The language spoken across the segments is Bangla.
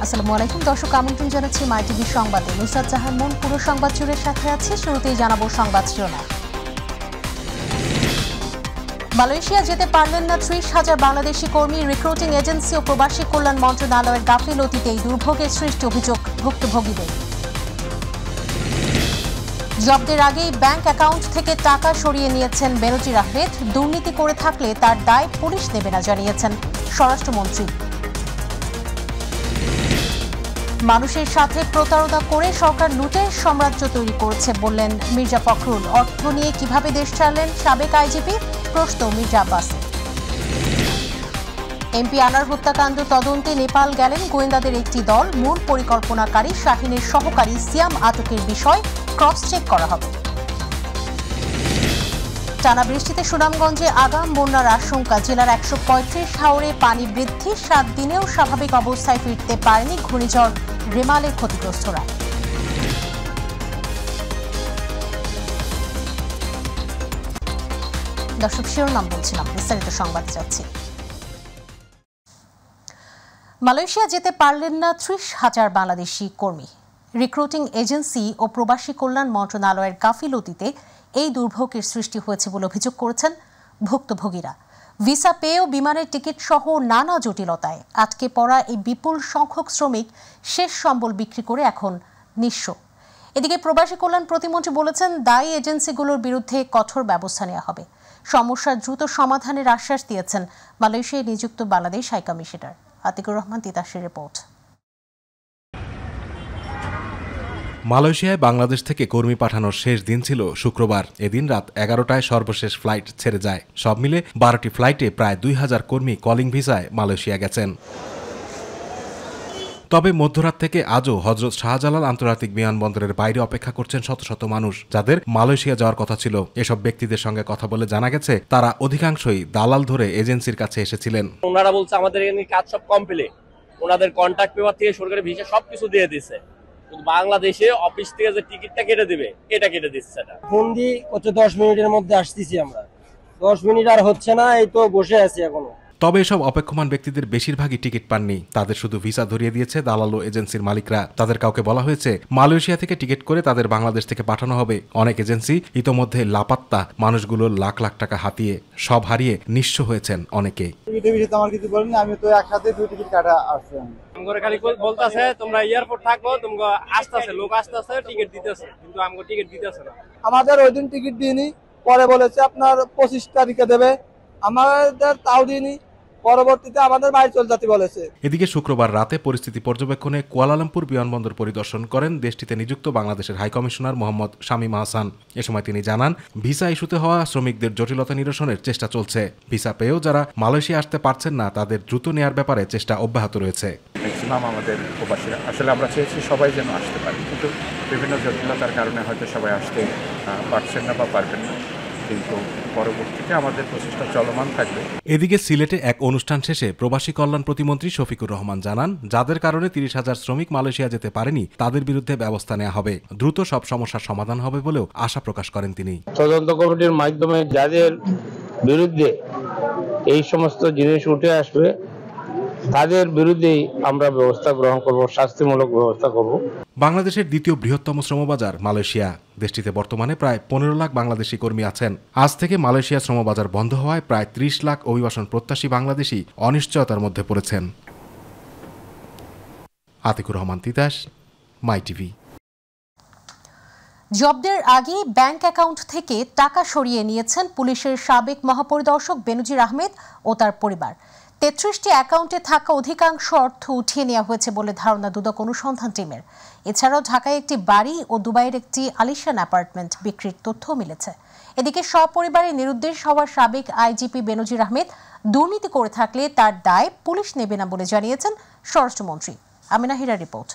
আসসালামু আলাইকুম দর্শক, আমন্ত্রণ জানাচ্ছি মাই টিভি সংবাদে। নুসরাত জাহান মন পুরো সংবাদ জুড়ে সাথে আছে। শুরুতেই জানাবো সংবাদ শিরোনাম। মালয়েশিয়া যেতে পারলেন না ৩০,০০০ বাংলাদেশি কর্মী। রিক্রুটিং এজেন্সি ও প্রবাসী কল্যাণ মন্ত্রণালয়ের গাফিলতিতে এই দুর্ভোগের সৃষ্টি, অভিযোগ ভুক্তভোগীদের। জব্দের আগেই ব্যাংক অ্যাকাউন্ট থেকে টাকা সরিয়ে নিয়েছেন বেনজির আহমেদ। দুর্নীতি করে থাকলে তার দায় পুলিশ নেবে না, জানিয়েছেন স্বরাষ্ট্রমন্ত্রী। মানুষের সাথে প্রতারণা করে সরকার লুটের সাম্রাজ্য তৈরি করেছে বললেন মির্জা ফখরুল। অর্থ নিয়ে কিভাবে দেশ চালালেন সাবেক আইজিপি, প্রশ্ন মির্জা আব্বাসের। এমপি আনার হত্যাকাণ্ড তদন্তে নেপাল গেলেন গোয়েন্দাদের একটি দল। মূল পরিকল্পনাকারী শাহিনের সহকারী সিয়াম আটকের বিষয় ক্রস চেক করা হবে। টানা বৃষ্টিতে সুনামগঞ্জে আগাম বন্যার আশঙ্কা। জেলার ১৩৫ হাওরে পানি বৃদ্ধি। ৭ দিনেও স্বাভাবিক অবস্থায় ফিরতে পারেনি ঘূর্ণিঝড় রেমালে ক্ষতিগ্রস্তরা। দর্শক, শিরোনাম বলছিলাম, বিস্তারিত সংবাদ যাচ্ছে। মালয়েশিয়া যেতে পারলেন না ৩০,০০০ বাংলাদেশি কর্মী। রিক্রুটিং এজেন্সি ও প্রবাসী কল্যাণ মন্ত্রণালয়ের গাফিলতিতে এই দুর্ভোগের সৃষ্টি হয়েছে বলে অভিযোগ করেছেন ভুক্তভোগীরা। ভিসা পেয়েও বিমানের টিকিট সহ নানা জটিলতায় আটকে পড়া এই বিপুল সংখ্যক শ্রমিক শেষ সম্বল বিক্রি করে এখন নিঃস্ব। এদিকে প্রবাসী কল্যাণ প্রতিমন্ত্রী বলেছেন, দায়ী এজেন্সিগুলোর বিরুদ্ধে কঠোর ব্যবস্থা নেওয়া হবে। সমস্যার দ্রুত সমাধানের আশ্বাস দিয়েছেন মালয়েশিয়ায় নিযুক্ত বাংলাদেশ হাইকমিশনার। আতিকুর রহমান তিতাসের রিপোর্ট। মালয়েশিয়ায় বাংলাদেশ থেকে কর্মী পাঠানোর শেষ দিন ছিল শুক্রবার। এদিন রাত ১১টায় সর্বশেষ ফ্লাইট ছেড়ে যায়। সব মিলে ১২টি ফ্লাইটে প্রায় ২,০০০ কর্মী কলিং ভিসায় মালয়েশিয়া গেছেন। তবে মধ্যরাত থেকে আজও হজরত শাহজালাল আন্তর্জাতিক বিমানবন্দরের বাইরে অপেক্ষা করছেন শত শত মানুষ, যাদের মালয়েশিয়া যাওয়ার কথা ছিল। এসব ব্যক্তিদের সঙ্গে কথা বলে জানা গেছে, তারা অধিকাংশই দালাল ধরে এজেন্সির কাছে এসেছিলেন। ওনারা বলছে আমাদের এখানে কাজ সব কমপ্লিট, ওনাদের কন্ট্রাক্ট পেপার থেকে সরকারি ভিসা সবকিছু দিয়ে দিচ্ছে, কিন্তু বাংলাদেশে অফিস থেকে যে টিকিটটা কেটে দিবে এটা কেটে দিচ্ছে না। ফোন দিয়ে কত ১০ মিনিটের মধ্যে আসতেছি আমরা, ১০ মিনিট আর হচ্ছে না, এই তো বসে আছি এখনো। তবে এসব অপেক্ষমান ব্যক্তিদের বেশিরভাগই টিকিট পাননি। তাদের শুধু ভিসা ধরিয়ে দিয়েছে দালাল ও এজেন্সির মালিকরা। তাদের কাউকে বলা হয়েছে মালয়েশিয়া থেকে টিকিট করে তাদের বাংলাদেশ থেকে পাঠানো হবে। অনেক এজেন্সি ইতোমধ্যে লাপাত্তা, মানুষগুলোর লাখ লাখ টাকা হাতিয়ে সব হারিয়ে নিঃস্ব হয়েছেন অনেকে। আমার কিছু বলেন, আমি তো একসাথে 2 টিকিট কাটা আসছি। আমগরে খালি বলতাছে তোমরা এয়ারপোর্ট থাকো, তোমরা আসতেছে লোক আসতেছে টিকিট দিতেছে, কিন্তু আমগো টিকিট দিতেছে না। আমাদের ওই দিন টিকিট দিইনি, পরে বলেছে আপনার ২৫ তারিখে দেবে, আমাদের তাও দিইনি, পরবর্তীতে আমাদের বাইরে চলে যেতে বলেছে। এদিকে শুক্রবার রাতে পরিস্থিতি পর্যবেক্ষণে কুয়ালালামপুর বিমানবন্দর পরিদর্শন করেন দেশটিতে নিযুক্ত বাংলাদেশের হাইকমিশনার মোহাম্মদ শামীম আহসান। এ সময় তিনি জানান, ভিসা ইস্যুতে হওয়া শ্রমিকদের জটিলতা নিরসনের চেষ্টা চলছে। ভিসা পেয়েও যারা মালয়েশিয়া আসতে পারছেন না, তাদের দ্রুত নেয়ার ব্যাপারে চেষ্টা অব্যাহত রয়েছে। ম্যাক্সিমাম আমাদের প্রবাসীরা আসলে আমরা চেয়েছি সবাই যেন আসতে পারে, কিন্তু বিভিন্ন জটিলতার কারণে হয়তো সবাই আসতে পারছেন না বা পারবেন না, কিন্তু পরবর্তীতে আমাদের প্রচেষ্টা চলমান থাকবে। এদিকে সিলেটে এক অনুষ্ঠান শেষে প্রবাসী কল্যাণ প্রতিমন্ত্রী শফিকুর রহমান জানান, যাদের কারণে ৩০,০০০ শ্রমিক মালয়েশিয়া যেতে পারেনি তাদের বিরুদ্ধে ব্যবস্থা নেওয়া হবে। দ্রুত সব সমস্যার সমাধান হবে বলেও আশা প্রকাশ করেন তিনি। তদন্ত কমিটির মাধ্যমে যাদের বিরুদ্ধে এই সমস্ত জিনিস উঠে আসবে তাদের বিরুদ্ধেই আমরা ব্যবস্থা গ্রহণ করব, শাস্তিমূলক ব্যবস্থা করব। বাংলাদেশের দ্বিতীয় বৃহত্তম শ্রমবাজার মালয়েশিয়া। দেশটিতে বর্তমানে প্রায় ১৫ লাখ বাংলাদেশি কর্মী আছেন। আজ থেকে মালয়েশিয়া শ্রমবাজার বন্ধ হওয়ায় প্রায় ৩০ লাখ অভিবাসন প্রত্যাশী বাংলাদেশি অনিশ্চয়তার মধ্যে পড়েছেন। আতিকুর রহমান তিতাস, মাই টিভি। জব্দের আগে ব্যাংক অ্যাকাউন্ট থেকে টাকা সরিয়ে নিয়েছেন পুলিশের সাবেক মহাপরিদর্শক বেনজির আহমেদ ও তার পরিবার। ৩৩টি অ্যাকাউন্টে থাকা অধিকাংশ অর্থ উঠিয়ে নেওয়া হয়েছে বলে ধারণা দুদক অনুসন্ধান টিমের। এছাড়াও ঢাকায় একটি বাড়ি ও দুবাইয়ের একটি আলিশান অ্যাপার্টমেন্ট বিক্রির তথ্য মিলেছে। এদিকে সপরিবারে নিরুদ্দেশ হওয়া সাবেক আইজিপি বেনজির আহমেদ দুর্নীতি করে থাকলে তার দায় পুলিশ নেবে না বলে জানিয়েছেন স্বরাষ্ট্রমন্ত্রী। আমিনা হীরার রিপোর্ট।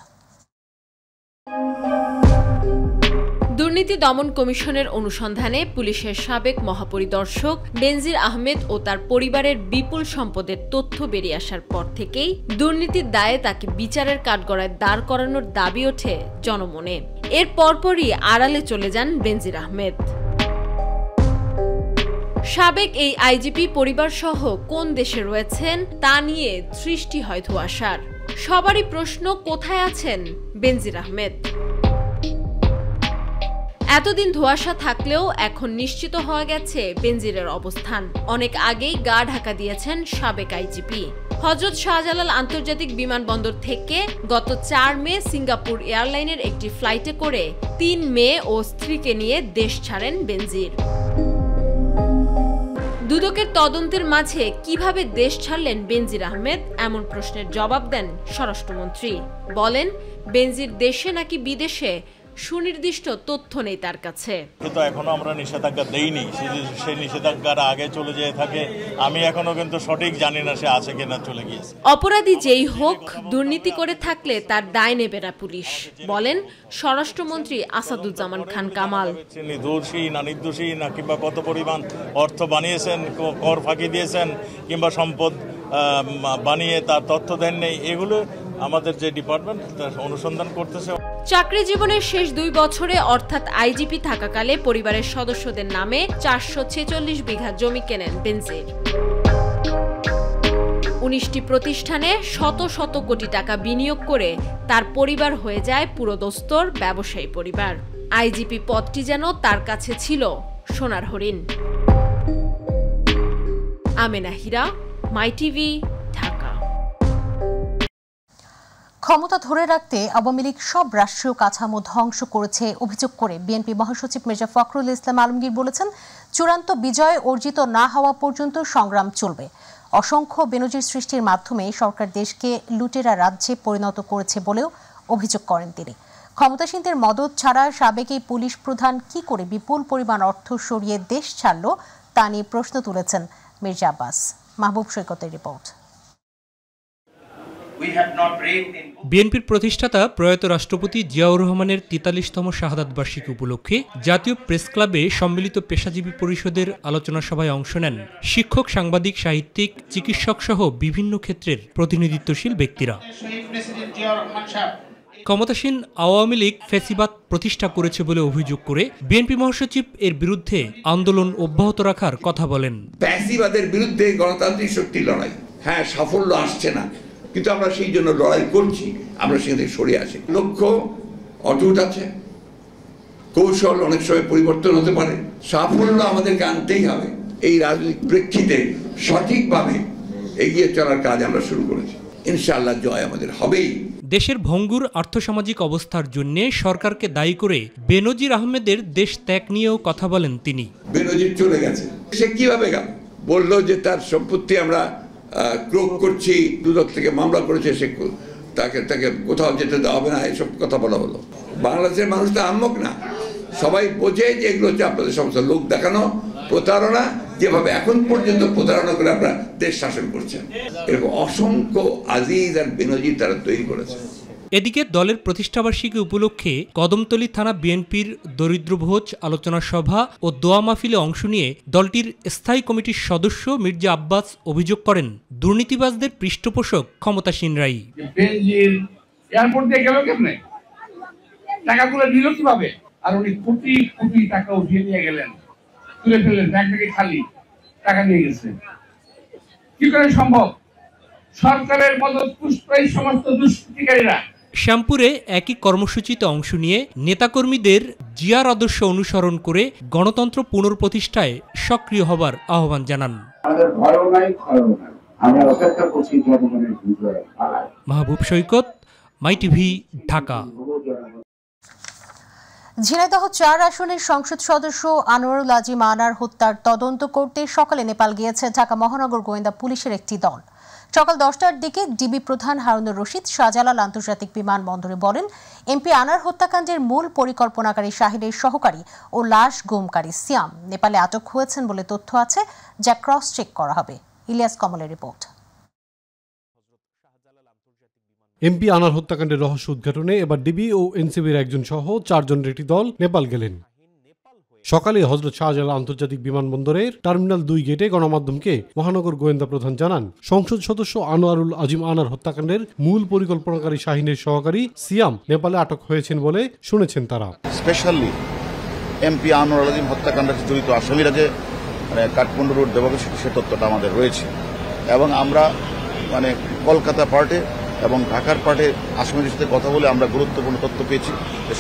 দুর্নীতি দমন কমিশনের অনুসন্ধানে পুলিশের সাবেক মহাপরিদর্শক বেনজির আহমেদ ও তার পরিবারের বিপুল সম্পদের তথ্য বেরিয়ে আসার পর থেকেই দুর্নীতির দায়ে তাকে বিচারের কাঠগড়ায় দাঁড় করানোর দাবি ওঠে জনমনে। এর পরপরই আড়ালে চলে যান বেনজির আহমেদ। সাবেক এই আইজিপি পরিবার সহ কোন দেশে রয়েছেন তা নিয়ে সৃষ্টি হয় ধোঁয়াশার। সবারই প্রশ্ন, কোথায় আছেন বেনজির আহমেদ? এতদিন ধোঁয়াশা থাকলেও এখন নিশ্চিত হয়ে গেছে বেনজিরের অবস্থান। অনেক আগেই গা ঢাকা দিয়েছেন সাবেক আইজিপি। হযরত শাহজালাল আন্তর্জাতিক বিমানবন্দর থেকে গত 4 মে সিঙ্গাপুর এয়ারলাইনের একটি ফ্লাইটে করে 3 মেয়ে ও স্ত্রীকে নিয়ে দেশ ছাড়েন বেনজির। দুদকের তদন্তের মাঝে কিভাবে দেশ ছাড়লেন বেনজির আহমেদ, এমন প্রশ্নের জবাব দেন স্বরাষ্ট্রমন্ত্রী। বলেন, বেনজির দেশে নাকি বিদেশে সুনির্দিষ্ট তথ্য নেই তার কাছে। কিন্তু এখনো আমরা নিষেধাজ্ঞা দেইনি, সেই নিষেধাজ্ঞার আগে চলে যেয়ে থাকে। আমি এখনো কিন্তু সঠিক জানি না সে আছে কিনা চলে গিয়েছে। অপরাধী যেই হোক, দুর্নীতি করে থাকলে তার দায় নেবে না পুলিশ, বলেন স্বরাষ্ট্রমন্ত্রী আসাদুজ্জামান খান কামাল। দোষী না নির্দোষী না কিংবা কত পরিমাণ অর্থ বানিয়েছেন, কর ফাঁকি দিয়েছেন কিংবা সম্পদ বানিয়ে তার তথ্য দেন নেই, এগুলো আমাদের যে ডিপার্টমেন্ট অনুসন্ধান করতেছে। চাকরি জীবনের শেষ 2 বছরে অর্থাৎ আইজিপি থাকাকালে পরিবারের সদস্যদের নামে 446 বিঘা জমি কেনেন বেনজির। 19টি প্রতিষ্ঠানে শত শত কোটি টাকা বিনিয়োগ করে তার পরিবার হয়ে যায় পুরোদস্তুর ব্যবসায়ী পরিবার। আইজিপি পদটি যেন তার কাছে ছিল সোনার হরিণ। আমেনা হীরা, মাই টিভি, ঢাকা। ক্ষমতা ধরে রাখতে আওয়ামী লীগ সব রাষ্ট্রীয় কাঠামো ধ্বংস করেছে অভিযোগ করে বিএনপি মহাসচিব মির্জা ফখরুল ইসলাম আলমগীর বলেছেন, চূড়ান্ত বিজয় অর্জিত না হওয়া পর্যন্ত সংগ্রাম চলবে। অসংখ্য বেনজির সৃষ্টির মাধ্যমে সরকার দেশকে লুটেরা রাজ্যে পরিণত করেছে বলেও অভিযোগ করেন তিনি। ক্ষমতাসীনদের মদত ছাড়া সাবেক এই পুলিশ প্রধান কি করে বিপুল পরিমাণ অর্থ সরিয়ে দেশ ছাড়ল তা নিয়ে প্রশ্ন তুলেছেন মির্জা আব্বাস। মাহবুব সৈকতের রিপোর্ট। বিএনপির প্রতিষ্ঠাতা প্রয়াত রাষ্ট্রপতি জিয়াউর রহমানের 43তম শাহাদাত বার্ষিকী উপলক্ষে জাতীয় প্রেস ক্লাবে সম্মিলিত পেশাজীবী পরিষদের আলোচনা সভায় অংশ নেন শিক্ষক, সাংবাদিক, সাহিত্যিক, চিকিৎসক সহ বিভিন্ন ক্ষেত্রের প্রতিনিধিত্বশীল ব্যক্তিরা। ক্ষমতাসীন আওয়ামী লীগ ফ্যাসিবাদ প্রতিষ্ঠা করেছে বলে অভিযোগ করে বিএনপি মহাসচিব এর বিরুদ্ধে আন্দোলন অব্যাহত রাখার কথা বলেন। ফ্যাসিবাদের বিরুদ্ধে গণতান্ত্রিক শক্তির লড়াই, হ্যাঁ সাফল্য আসছে না, কিন্তু আমরা সেই জন্য লড়াই করছি, আমরা সেখান থেকে সরে আসি। লক্ষ্য অটুট আছে, কৌশল অনেক সময় পরিবর্তন হতে পারে, সাফল্য আমাদেরকে আনতেই হবে। এই রাজনৈতিক প্রেক্ষিতে সঠিকভাবে এগিয়ে চলার কাজ আমরা শুরু করেছি, ইনশাআল্লাহ জয় আমাদের হবেই। দেশের ভঙ্গুর আর্থসামাজিক অবস্থার জন্য সরকারকে দায়ী করে বেনজির আহমেদের দেশ ত্যাগ নিয়েও কথা বলেন তিনি। বেনজির চলে গেছে, সে কিভাবে গেল? বললো যে তার সম্পত্তি আমরা ক্রোক করছি, দুদক থেকে মামলা করেছে, সে তাকে কোথাও যেতে দেওয়া হবে না, এসব কথা বলা হলো। বাংলাদেশের মানুষ তো আম্মক না, সবাই বোঝে যে এগুলো হচ্ছে আপনাদের সমস্ত লোক দেখানো প্রতারণা, যেভাবে এখন পর্যন্ত প্রতারণা করে আপনারা দেশ শাসন করছেন। এরকম অসংখ্য আজিজ আর বেনজির তারা তৈরি করেছে। এদিকে দলের প্রতিষ্ঠাবার্ষিকী উপলক্ষে কদমতলী থানা বিএনপির দরিদ্রভোজ আলোচনা সভা ও দোয়া মাহফিলে অংশ নিয়ে দলটির স্থায়ী কমিটির সদস্য মির্জা আব্বাস অভিযোগ করেন, দুর্নীতিবাজদের পৃষ্ঠপোষক ক্ষমতাসীনরাই। বেনজির এয়ারপোর্ট দিয়ে গেল কেমনে, টাকাগুলো নিল কিভাবে? আর উনি কোটি কোটি টাকা উঠিয়ে নিয়ে গেলেন, তুলে ফেললেন, ব্যাংকটাকে খালি, টাকা নিয়ে গেছে। কি করে সম্ভব? সরকারের মদত পুষ্ট এই সমস্ত দুষ্কৃতিকারীরা। শ্যামপুরে একই কর্মসূচিতে অংশ নিয়ে নেতাকর্মীদের জিয়ার আদর্শ অনুসরণ করে গণতন্ত্র পুনঃপ্রতিষ্ঠায় সক্রিয় হবার আহ্বান জানান। মাহবুব সৈকত, মাই টিভি, ঢাকা। ঝিনাইদহ 4 আসনের সংসদ সদস্য আনোয়ারুল আজিম আনার হত্যার তদন্ত করতে সকালে নেপাল গিয়েছে ঢাকা মহানগর গোয়েন্দা পুলিশের একটি দল। সকাল 10টার দিকে ডিবি প্রধান হারুনুর রশিদ শাহজালাল আন্তর্জাতিক বিমানবন্দরে বলেন, এমপি আনার হত্যাকাণ্ডের মূল পরিকল্পনাকারী শাহিদের সহকারী ও লাশ গুমকারী সিয়াম নেপালে আটক হয়েছেন বলে তথ্য আছে, যা ক্রস চেক করা হবে। ইলিয়াস কমলের রিপোর্ট। এমপি আনার হত্যাকাণ্ডের রহস্য উদ্ঘাটনে এবার ডিবি ও এনসিবির একজন সহ 4 জনের একটি দল নেপাল গেলেন। সকালে হযরত শাহজালাল আন্তর্জাতিক বিমানবন্দরের টার্মিনাল 2 গেটে গণমাধ্যমকে মহানগর গোয়েন্দা প্রধান জানান, সংসদ সদস্য আনোয়ারুল আজিম আনার হত্যাকাণ্ডের মূল পরিকল্পনাকারী শাহিনের সহকারী সিয়াম নেপালে আটক হয়েছেন বলে শুনেছেন তারা। স্পেশালি এমপি আনোয়ারুল আজিম হত্যাকাণ্ডে জড়িত আসামিরা যে কাঠমান্ডু রোড দেওয়া সে তথ্যটা আমাদের রয়েছে, এবং আমরা কলকাতা পার্টে এবং ঢাকার পার্টে আসামিদের সাথে কথা বলে আমরা গুরুত্বপূর্ণ তথ্য পেয়েছি।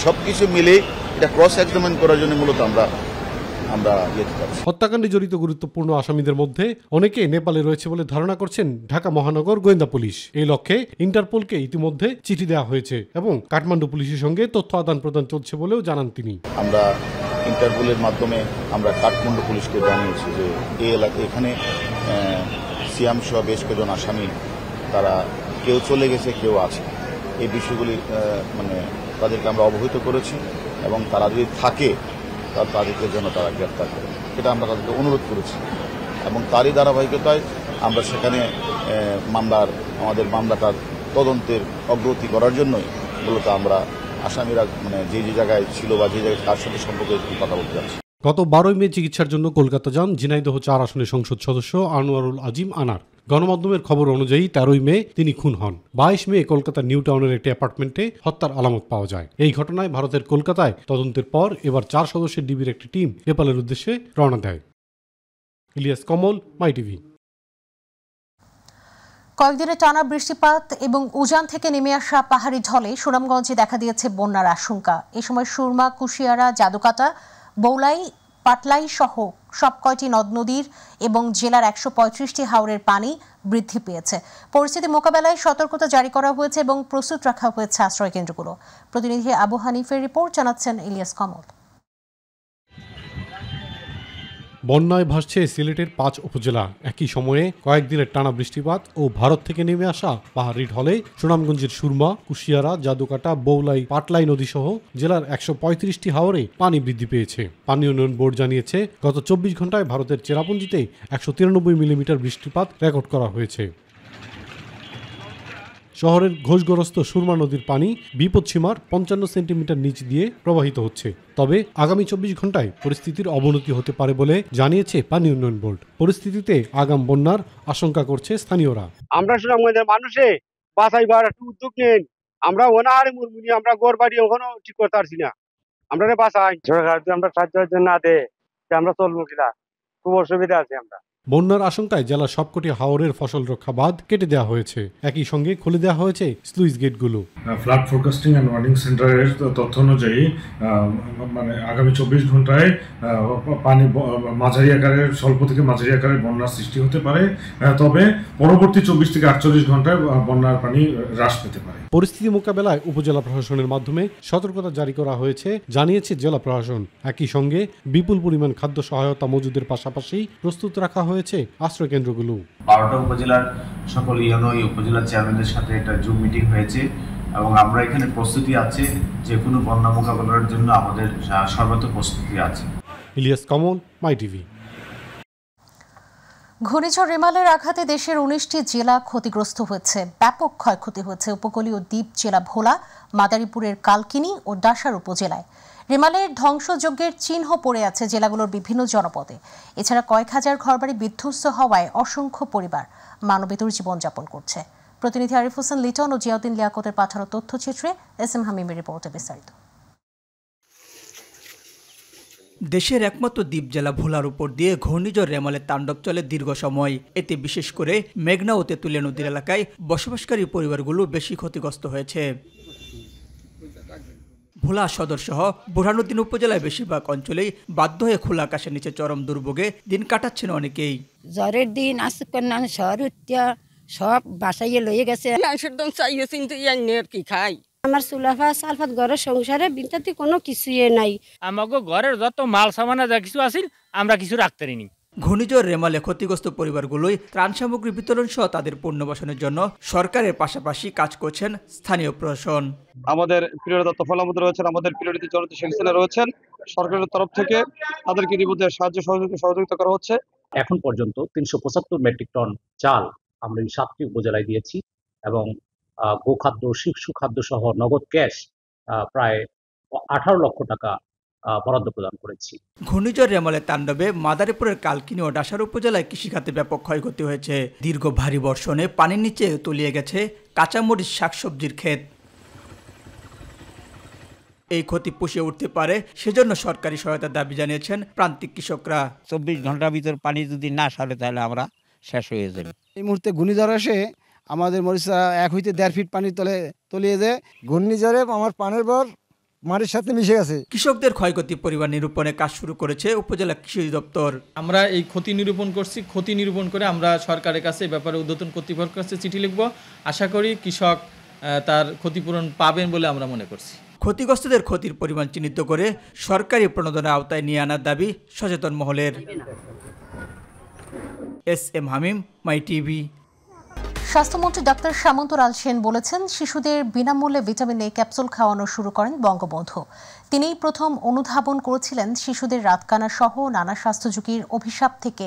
সবকিছু মিলে এটা ক্রস এক্সামিন করার জন্য মূলত আমরা হত্যাকাণ্ডে জড়িত গুরুত্বপূর্ণ আসামিদের মধ্যে অনেকে নেপালে রয়েছে বলে ধারণা করছেন ঢাকা মহানগর গোয়েন্দা পুলিশ। এই লক্ষ্যে ইন্টারপোলকে ইতিমধ্যে চিঠি দেওয়া হয়েছে এবং কাঠমান্ডু পুলিশের সঙ্গে তথ্য আদান প্রদান চলছে বলেও জানান তিনি। আমরা ইন্টারপোলের মাধ্যমে আমরা কাঠমান্ডু পুলিশকে জানিয়েছি যে এই এলাকায় এখানে সিয়াম সহ বেশ কয়েকজন আসামি তারা কেউ চলে গেছে, কেউ আছে। এই বিষয়গুলি তাদেরকে আমরা অবহিত করেছি এবং তারা যদি থাকে তাদেরকে যেন তারা গ্রেপ্তার করে, এটা আমরা তাদেরকে অনুরোধ করেছি। এবং তারই ধারাবাহিকতায় আমরা সেখানে আমাদের মামলাটার তদন্তের অগ্রগতি করার জন্যই মূলত আমরা আসামিরা যে জায়গায় ছিল বা যে জায়গায় কার সাথে সম্পর্কে কথা বলতে যাচ্ছি। গত 12 মে চিকিৎসার জন্য কলকাতা যান ঝিনাইদহ 4 আসনের সংসদ সদস্য আনোয়ারুল আজিম আনার। গণমাধ্যমের খবর অনুযায়ী 13 মে তিনি খুন হন। 22 মে কলকাতার নিউ টাউনের একটি অ্যাপার্টমেন্টে হত্যার আলামত পাওয়া যায়। এই ঘটনায় ভারতের কলকাতায় তদন্তের পর এবার 4 সদস্যের ডিবির একটি টিম নেপালের উদ্দেশ্যে রওনা দেয়। ইলিয়াস কমল, মাই টিভি। কয়েকদিনের টানা বৃষ্টিপাত এবং উজান থেকে নেমে আসা পাহাড়ি ঢলে সুনামগঞ্জে দেখা দিয়েছে বন্যার আশঙ্কা। এ সময় সুরমা, কুশিয়ারা, জাদুকাটা, বৌলাই, পাটলাই সহ সব কয়টি নদ নদীর এবং জেলার 135টি হাওরের পানি বৃদ্ধি পেয়েছে। পরিস্থিতি মোকাবেলায় সতর্কতা জারি করা হয়েছে এবং প্রস্তুত রাখা হয়েছে আশ্রয় কেন্দ্রগুলো। প্রতিনিধি আবু হানিফের রিপোর্ট, জানাচ্ছেন ইলিয়াস কমল। বন্যায় ভাসছে সিলেটের 5 উপজেলা। একই সময়ে কয়েকদিনের টানা বৃষ্টিপাত ও ভারত থেকে নেমে আসা পাহাড়ি ঢলে সুনামগঞ্জের সুরমা, কুশিয়ারা, জাদুকাটা, বৌলাই, পাটলাই নদী সহ জেলার 135টি হাওরে পানি বৃদ্ধি পেয়েছে। পানি উন্নয়ন বোর্ড জানিয়েছে গত 24 ঘন্টায় ভারতের চেরাপুঞ্জিতে 193 মিলিমিটার বৃষ্টিপাত রেকর্ড করা হয়েছে। শহরের ঘোষগ্রস্ত সুরমা নদীর পানি বিপদসীমার 55 সেন্টিমিটার নিচ দিয়ে প্রবাহিত হচ্ছে। তবে আগামী 24 ঘন্টায় পরিস্থিতির অবনতি হতে পারে বলে জানিয়েছে পানি উন্নয়ন বোর্ড। পরিস্থিতিতে আগাম বন্যার আশঙ্কা করছে স্থানীয়রা। আমরা সুনামগঞ্জের মানুষে বাঁচাইবার একটু উদ্যোগ নেন। আমরা অনাহারে মুরমুনি, আমরা ঘর বাড়ি ওখানে ঠিক করতে পারছি না। আমরা বাঁচাই, সরকার আমরা সাহায্য না দেয়, আমরা চলবো কিনা, খুব অসুবিধা আছে। আমরা বন্যার আশঙ্কায় জেলার সবকটি হাওরের ফসল রক্ষা বাঁধ কেটে দেওয়া হয়েছে। একই সঙ্গে খুলে দেওয়া হয়েছে স্লুইস গেটগুলো। ফ্লাড ফোরকাস্টিং অ্যান্ড ওয়ার্নিং সেন্টারের তথ্য অনুযায়ী আগামী 24 ঘন্টায় পানি মাঝারি আকারের, স্বল্প থেকে মাঝারি আকারের বন্যার সৃষ্টি হতে পারে। তবে পরবর্তী 24 থেকে 48 ঘন্টায় বন্যার পানি হ্রাস পেতে পারে। পরিস্থিতি মোকাবেলায় উপজেলা প্রশাসনের মাধ্যমে সতর্কতা জারি করা হয়েছে, জানিয়েছে জেলা প্রশাসন। একই সঙ্গে বিপুল পরিমাণ খাদ্য সহায়তা মজুদের পাশাপাশি প্রস্তুত রাখা হয়েছে আশ্রয় কেন্দ্রগুলো। 12টা উপজেলার সকল উপজেলা চেয়ারম্যানদের সাথে একটা জুম মিটিং হয়েছে এবং আমরা এখানে প্রস্তুতি আছে, যে কোনো বন্যা মোকাবেলার জন্য আমাদের সর্বোচ্চ প্রস্তুতি আছে। ইলিয়াস কমল, মাই টিভি। ঘূর্ণিঝড় রেমালের আঘাতে দেশের 19টি জেলা ক্ষতিগ্রস্ত হয়েছে। ব্যাপক ক্ষয়ক্ষতি হয়েছে উপকূলীয় দ্বীপ জেলা ভোলা, মাদারীপুরের কালকিনি ও ডাসার উপজেলায়। রেমালের ধ্বংসযজ্ঞের চিহ্ন পড়ে আছে জেলাগুলোর বিভিন্ন জনপদে। এছাড়া কয়েক হাজার ঘরবাড়ি বিধ্বস্ত হওয়ায় অসংখ্য পরিবার মানবেতর জীবনযাপন করছে। প্রতিনিধি আরিফ হোসেন লিটন ও জিয়াউদ্দিন লিয়াকতের পাঠানো তথ্যচিত্রে এসএম হামিমের রিপোর্টে বিস্তারিত। দেশের একমাত্র দ্বীপ জেলা ভোলার উপর দিয়ে ঘূর্ণিঝড় রেমালের তাণ্ডব চলে দীর্ঘ সময়। এতে বিশেষ করে মেঘনা ও তেঁতুলিয়া নদীর এলাকায় বসবাসকারী পরিবারগুলো বেশি ক্ষতিগ্রস্ত হয়েছে। ভোলা সদর সহ বুরহানুদ্দিন উপজেলায় বেশিরভাগ অঞ্চলেই বাধ্য হয়ে খোলা আকাশের নিচে চরম দুর্ভোগে দিন কাটাচ্ছেন অনেকেই। জ্বরের দিন আসকন্যান শহর উঠিয়া সব বাসাইয়ে লইয়ে গেছে। কি খাই আমার সুলাফা সালফাত ঘরের সংসারে বিনতাতে কোনো কিছুই নাই। আমাকে ঘরের যত মাল সামানা যা কিছু আছিল আমরা কিছু রাখতে পারিনি। ঘূর্ণিঝড় রেমালে ক্ষতিগ্রস্ত পরিবারগুলোই ত্রাণ সামগ্রী বিতরণ সহ তাদের পুনর্বাসনের জন্য সরকারের পাশাপাশি কাজ করছেন স্থানীয় প্রশাসন। আমাদের প্রিয় দত্ত ফলামত রয়েছেন, আমাদের প্রিয়রিটি জনতা শেখ হাসিনা রয়েছেন। সরকারের তরফ থেকে তাদেরকে ইতিমধ্যে সাহায্য সহযোগিতা করা হচ্ছে। এখন পর্যন্ত 375 মেট্রিক টন চাল আমরা এই 7টি উপজেলায় দিয়েছি এবং গোখাদ্য, শিশু খাদ্য সহ নগদ ক্যাশ প্রায় 18 লক্ষ টাকা বরাদ্দ প্রদান করেছি। ঘূর্ণিঝড় রেমালের তাণ্ডবে মাদারীপুরের কালকিনি ও ডাসার উপজেলায় কৃষিখাতে ব্যাপক ক্ষয়ক্ষতি হয়েছে। দীর্ঘ ভারী বর্ষণে পানির নিচে তলিয়ে গেছে কাঁচামরিচ, শাকসবজির ক্ষেত। এই ক্ষতি পুষিয়ে উঠতে পারে সেজন্য সরকারি সহায়তার দাবি জানিয়েছেন প্রান্তিক কৃষকরা। 24 ঘন্টার ভিতর পানি যদি না সারে তাহলে আমরা শেষ হয়ে যাবে। এই মুহূর্তে ঘূর্ণিঝড় এসে আমাদের মরিচা 1 হইতে 1.5 ফিট পানির তলে তলিয়ে যায়। ঘূর্ণিঝড়ে আমার পানের বর মাটির সাথে মিশে গেছে। কৃষকদের ক্ষয়ক্ষতি পরিমাণ নিরূপণে কাজ শুরু করেছে উপজেলা কৃষি অধিদপ্তর। আমরা এই ক্ষতি নিরূপণ করছি। ক্ষতি নিরূপণ করে আমরা সরকারের কাছে এই ব্যাপারে ঊর্ধ্বতন কর্তৃপক্ষের কাছে চিঠি লিখব। আশা করি কৃষক তার ক্ষতিপূরণ পাবেন বলে আমরা মনে করছি। ক্ষতিগ্রস্তদের ক্ষতির পরিমাণ চিহ্নিত করে সরকারি প্রণোদনার আওতায় নিয়ে আনার দাবি সচেতন মহলের। SM হামিম, মাই টিভি। স্বাস্থ্যমন্ত্রী ডাক্তার সামন্তলাল সেন বলেছেন, শিশুদের বিনামূল্যে ভিটামিন এ ক্যাপসুল খাওয়ানো শুরু করেন বঙ্গবন্ধু। তিনিই প্রথম অনুধাবন করেছিলেন শিশুদের রাতকানা সহ নানা স্বাস্থ্য ঝুঁকির অভিশাপ থেকে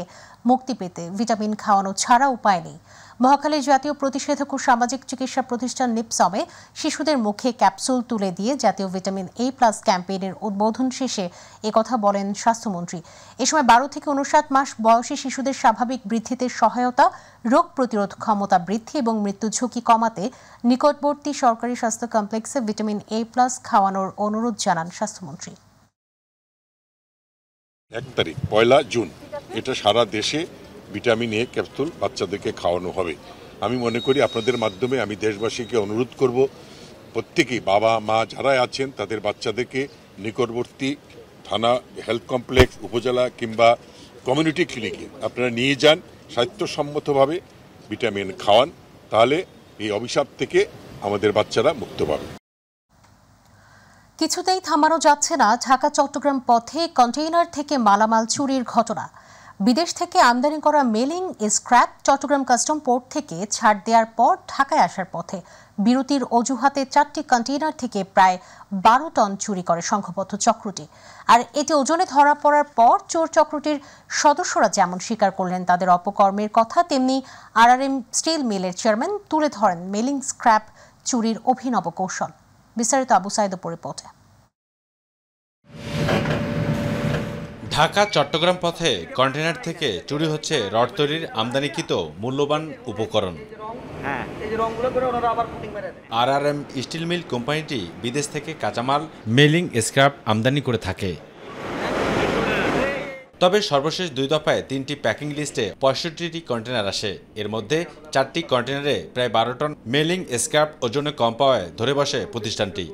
মুক্তি পেতে ভিটামিন খাওয়ানো ছাড়া উপায় নেই। মহাখালীর জাতীয় প্রতিষেধক ও সামাজিক চিকিৎসা প্রতিষ্ঠান নিপসমে শিশুদের মুখে ক্যাপসুল তুলে দিয়ে জাতীয় ভিটামিন A+ ক্যাম্পেইনের উদ্বোধন শেষে একথা বলেন স্বাস্থ্যমন্ত্রী। এ সময় 12 থেকে 59 মাস বয়সী শিশুদের স্বাভাবিক বৃদ্ধিতে সহায়তা, রোগ প্রতিরোধ ক্ষমতা বৃদ্ধি এবং মৃত্যু ঝুঁকি কমাতে নিকটবর্তী সরকারি স্বাস্থ্য কমপ্লেক্সে ভিটামিন A+ খাওয়ানোর অনুরোধ জানান স্বাস্থ্যমন্ত্রী। 1 তারিখ 1 জুন এটা সারা দেশে ভিটামিন এ ক্যাপসুল বাচ্চাদেরকে খাওয়ানো হবে। আমি মনে করি আপনাদের মাধ্যমে আমি দেশবাসীকে অনুরোধ করব, প্রত্যেকেই বাবা মা যারা আছেন তাদের বাচ্চাদেরকে নিকটবর্তী থানা, হেলথ কমপ্লেক্স, উপজেলা কিংবা কমিউনিটি ক্লিনিকে আপনারা নিয়ে যান, স্বাস্থ্যসম্মতভাবে ভিটামিন খাওয়ান, তাহলে এই অভিশাপ থেকে আমাদের বাচ্চারা মুক্ত পাবে। কিছুতেই থামানো যাচ্ছে না ঢাকা চট্টগ্রাম পথে কন্টেইনার থেকে মালামাল চুরির ঘটনা। বিদেশ থেকে আমদানি করা melting scrap Chittagong custom port থেকে ছাড় দেওয়ার পর ঢাকায় আসার পথে বিরতির অজুহাতে 4টি কন্টেইনার থেকে প্রায় 12 টন চুরি করে সংঘবদ্ধ চক্রটি। আর এটি ওজনে ধরা পড়ার পর চোর চক্রটির সদস্যরা যেমন স্বীকার করলেন তাদের অপকর্মের কথা, তেমনি RRM স্টিল মিলের চেয়ারম্যান তুলে ধরেন মেলিং স্ক্র্যাপ চুরির অভিনব কৌশল। বিস্তারিত আবু সাইদপুর রিপোর্টে। ঢাকা চট্টগ্রাম পথে কন্টেইনার থেকে চুরি হচ্ছে রড তৈরির আমদানিকৃত মূল্যবান উপকরণ। RRM স্টিল মিল কোম্পানিটি বিদেশ থেকে কাঁচামাল মেলিং স্ক্র্যাপ আমদানি করে থাকে। তবে সর্বশেষ 2 দফায় 3টি প্যাকিং লিস্টে 65টি কন্টেইনার আসে। এর মধ্যে 4টি কন্টেইনারে প্রায় 12 টন মেলিং স্ক্র্যাপ ওজনে কম পাওয়ায় ধরে বসে প্রতিষ্ঠানটি।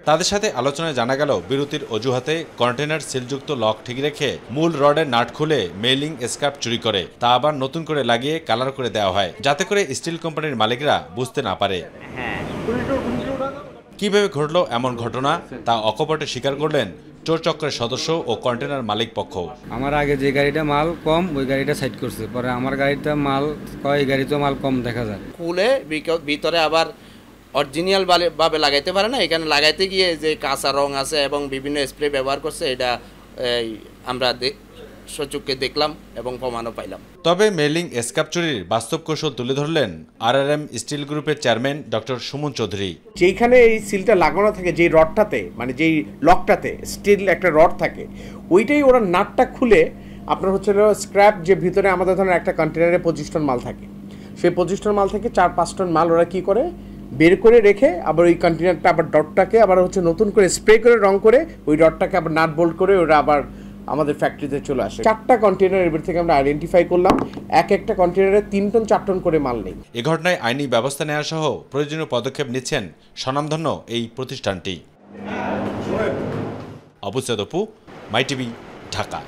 তাদের সাথে আলোচনায় জানা গেল, বিরতির অজুহাতে কন্টেইনার সিলযুক্ত লক ঠিক রেখে মূল রডের নাট খুলে মেলিং স্ক্র্যাপ চুরি করে তা আবার নতুন করে লাগিয়ে কালার করে দেওয়া হয়, যাতে করে স্টিল কোম্পানির মালিকরা বুঝতে না পারে। কিভাবে ঘটল এমন ঘটনা তা অকপটে স্বীকার করলেন চোর চক্রের সদস্য ও কন্টেইনার মালিক পক্ষ। আমার আগে যে গাড়িটা মাল কম ওই গাড়িটা সাইড করছে, পরে আমার গাড়িটা মাল কয়, গাড়িতে মাল কম দেখা যায়। খুলে ভিতরে আবার অরিজিনাল ভাবে লাগাইতে পারে না, এখানে লাগাইতে গিয়ে যে কাঁচা রং আছে এবং বিভিন্ন স্প্রে ব্যবহার করছে, এটা আমরা সচক্ষে দেখলাম এবং প্রমাণও পাইলাম। তবে মেলিং স্ক্র্যাপ চুরির বাস্তব কৌশল তুলে ধরলেন RRM স্টিল গ্রুপের চেয়ারম্যান ডক্টর সুমন চৌধুরী। যেখানে এই সিলটা লাগানো থাকে, যেই রডটাতে মানে যেই লকটাতে স্টিল একটা রড থাকে, ওইটাই ওরা নাটটা খুলে আপনার হচ্ছে স্ক্র্যাপ, যে ভিতরে আমাদের ধরেন একটা কন্টেনারে 25 টন মাল থাকে, সেই 25 টন মাল থেকে 4-5 টন মাল ওরা কি করে বের করে রেখে আবার ওই কন্টেনারটা আবার ডটটাকে আবার হচ্ছে নতুন করে স্প্রে করে রং করে ওই ডটটাকে আবার নাট বোল্ট করে ওরা আবার আমাদের ফ্যাক্টরিতে চলে আসে। 4টা কন্টেনার এর থেকে আমরা আইডেন্টিফাই করলাম, একটা কন্টেনারে 3 টন 4 টন করে মাল নেই। এ ঘটনায় আইনি ব্যবস্থা নেওয়া সহ প্রয়োজনীয় পদক্ষেপ নিচ্ছেন স্বনামধন্য এই প্রতিষ্ঠানটি। আবু সাইদপুর, মাই টিভি, ঢাকা।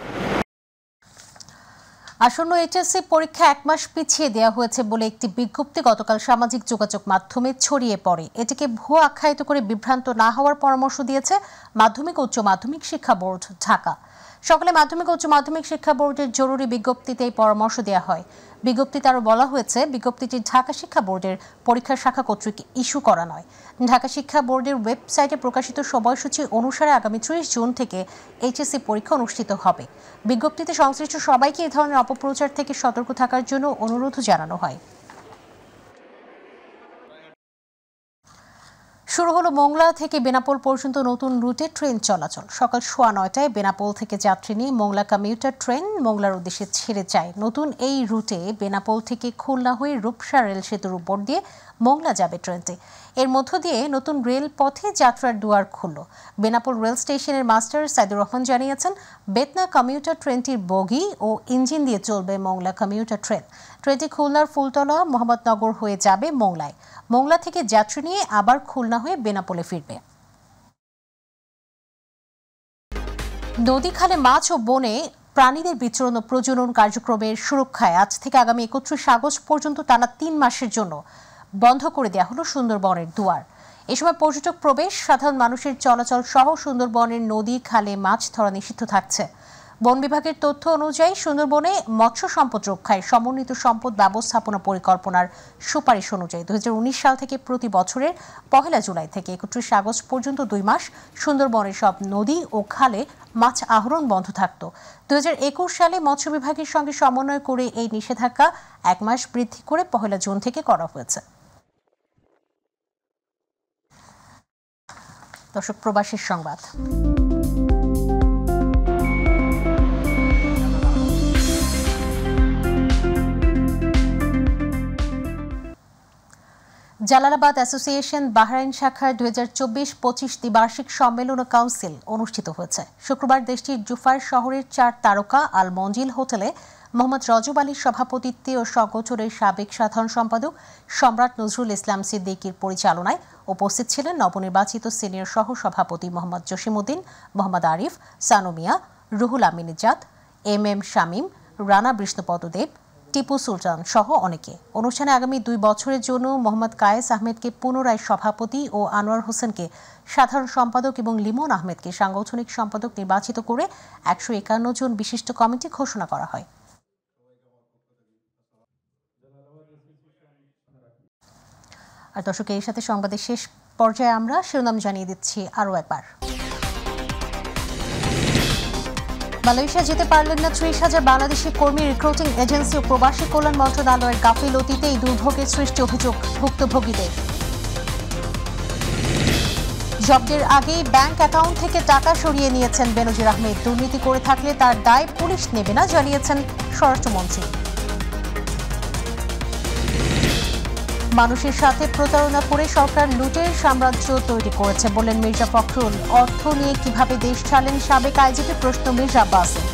আসন্ন এইচএসসি পরীক্ষা 1 মাস পিছিয়ে দেওয়া হয়েছে বলে একটি বিজ্ঞপ্তি গতকাল সামাজিক যোগাযোগ মাধ্যমে ছড়িয়ে পড়ে। এটিকে ভুয়া আখ্যায়িত করে বিভ্রান্ত না হওয়ার পরামর্শ দিয়েছে মাধ্যমিক ও উচ্চ মাধ্যমিক শিক্ষা বোর্ড ঢাকা। সকালে মাধ্যমিক ও উচ্চ মাধ্যমিক শিক্ষা বোর্ডের জরুরি বিজ্ঞপ্তিতে এই পরামর্শ দেওয়া হয়। বিজ্ঞপ্তিতে আরও বলা হয়েছে, বিজ্ঞপ্তিটি ঢাকা শিক্ষা বোর্ডের পরীক্ষা শাখা কর্তৃক ইস্যু করা নয়। ঢাকা শিক্ষা বোর্ডের ওয়েবসাইটে প্রকাশিত সময়সূচি অনুসারে আগামী 30 জুন থেকে এইচএসসি পরীক্ষা অনুষ্ঠিত হবে। বিজ্ঞপ্তিতে সংশ্লিষ্ট সবাইকে এই ধরনের অপপ্রচার থেকে সতর্ক থাকার জন্য অনুরোধ জানানো হয়। শুরু হলো মোংলা থেকে বেনাপোল পর্যন্ত নতুন রুটে ট্রেন চলাচল। সকাল 9:15টায় বেনাপোল থেকে যাত্রী নিয়ে মোংলা কমিউটার ট্রেন মোংলার উদ্দেশ্যে ছেড়ে যায়। নতুন এই রুটে বেনাপোল থেকে খুলনা হয়ে রূপসা রেল সেতুর উপর দিয়ে মোংলা যাবে ট্রেনটি। এর মধ্য দিয়ে নতুন রেল পথে যাত্রার দুয়ার খুলল। বেনাপোল রেল স্টেশনের মাস্টার সাইদুর রহমান জানিয়েছেন, বেতনা কমিউটার ট্রেনটির বগি ও ইঞ্জিন দিয়ে চলবে মোংলা কমিউটার ট্রেন। ট্রেনটি খুলনার ফুলতলা মোহাম্মদনগর হয়ে যাবে মোংলায়। মোংলা থেকে যাত্রী নিয়ে আবার খুলনা হয়ে বেনাপোলে ফিরবে। নদী খালে মাছ ও বনে প্রাণীদের বিচরণ ও প্রজনন কার্যক্রমের সুরক্ষায় আজ থেকে আগামী 31 আগস্ট পর্যন্ত টানা 3 মাসের জন্য বন্ধ করে দেওয়া হলো সুন্দরবনের দুয়ার। এ সময় পর্যটক প্রবেশ, সাধারণ মানুষের চলাচল সহ সুন্দরবনের নদী খালে মাছ ধরা নিষিদ্ধ থাকছে। বন বিভাগের তথ্য অনুযায়ী সুন্দরবনে মৎস্য সম্পদ রক্ষায় সমন্বিত সম্পদ ব্যবস্থাপনা পরিকল্পনার সুপারিশ অনুযায়ী 2019 সাল থেকে প্রতি বছরের 1 জুলাই থেকে 31 আগস্ট পর্যন্ত 2 মাস সুন্দরবনের সব নদী ও খালে মাছ আহরণ বন্ধ থাকত। 2021 সালে মৎস্য বিভাগের সঙ্গে সমন্বয় করে এই নিষেধাজ্ঞা 1 মাস বৃদ্ধি করে 1 জুন থেকে করা হয়েছে। দর্শক, প্রবাসীর সংবাদ। জালালাবাদ অ্যাসোসিয়েশন বাহরাইন শাখার 2024-25 দ্বিবার্ষিক সম্মেলন ও কাউন্সিল অনুষ্ঠিত হয়েছে। শুক্রবার দেশটির জুফার শহরের 4 তারকা আল মঞ্জিল হোটেলে মোহাম্মদ রজব আলীর সভাপতিত্বে ও সংগঠনের সাবেক সাধারণ সম্পাদক সম্রাট নজরুল ইসলাম সিদ্দিকীর পরিচালনায় উপস্থিত ছিলেন নবনির্বাচিত সিনিয়র সহ সভাপতি মোহাম্মদ জসিমউদ্দিন, মোহাম্মদ আরিফ, সানুমিয়া, রুহুল আমিন জাত, এম শামীম, রানা বিষ্ণুপদ দেব, টিপু সুলতান সহ অনেকে। অনুষ্ঠানে আগামী 2 বছরের জন্য মোহাম্মদ কায়েস আহমেদকে পুনরায় সভাপতি ও আনোয়ার হোসেনকে সাধারণ সম্পাদক এবং লিমন আহমেদকে সাংগঠনিক সম্পাদক নির্বাচিত করে 151 জন বিশিষ্ট কমিটি ঘোষণা করা হয়। আর দর্শক, এর সাথে সংবাদের শেষ পর্যায়ে আমরা শিরোনাম জানিয়ে দিচ্ছি আরও একবার। মালয়েশিয়া যেতে পারলেন না 30,000 বাংলাদেশি কর্মী। রিক্রুটিং এজেন্সি ও প্রবাসী কল্যাণ মন্ত্রণালয়ের গাফিলতিতে এই দুর্ভোগের সৃষ্টি, অভিযোগ ভুক্তভোগীদের। জব্দের আগেই ব্যাংক অ্যাকাউন্ট থেকে টাকা সরিয়ে নিয়েছেন বেনজির আহমেদ। দুর্নীতি করে থাকলে তার দায় পুলিশ নেবে না, জানিয়েছেন স্বরাষ্ট্রমন্ত্রী। মানুষের সাথে প্রতারণা করে সরকার লুটের সাম্রাজ্য তৈরি করেছে বললেন মির্জা ফখরুল। অর্থ নিয়ে কিভাবে দেশ চালেন সাবেক আইজিপি, প্রশ্ন মির্জা আব্বাসের।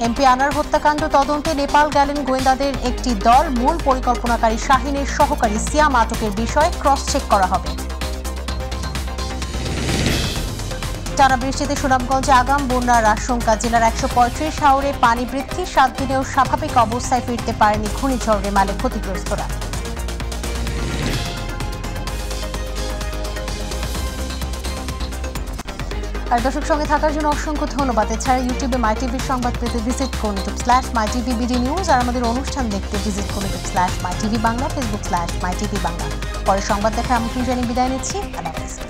এমপি আনার হত্যাকাণ্ড তদন্তে নেপাল গেলেন গোয়েন্দাদের একটি দল। মূল পরিকল্পনাকারী শাহিনের সহকারী সিয়াম আটকের বিষয়ে ক্রস চেক করা হবে। টানা বৃষ্টিতে সুনামগঞ্জে আগাম বন্যার আশঙ্কা। জেলার 135 হাওরে পানি বৃদ্ধি। 7 দিনেও স্বাভাবিক অবস্থায় ফিরতে পারেনি ঘূর্ণিঝড় রেমালে ক্ষতিগ্রস্তরা। আর দর্শক, সঙ্গে থাকার জন্য অসংখ্য ধন্যবাদ। এছাড়া ইউটিউবে মাই টিভির সংবাদ পেতে ভিজিট করুন youtube/mytvbd নিউজ। আর আমাদের অনুষ্ঠান দেখতে ভিজিট করুন youtube/mytvbangla, facebook/mytvbangla। পরে সংবাদ দেখার আমন্ত্রণ জানিয়ে বিদায় নিচ্ছি। আল্লাহ হাফেজ।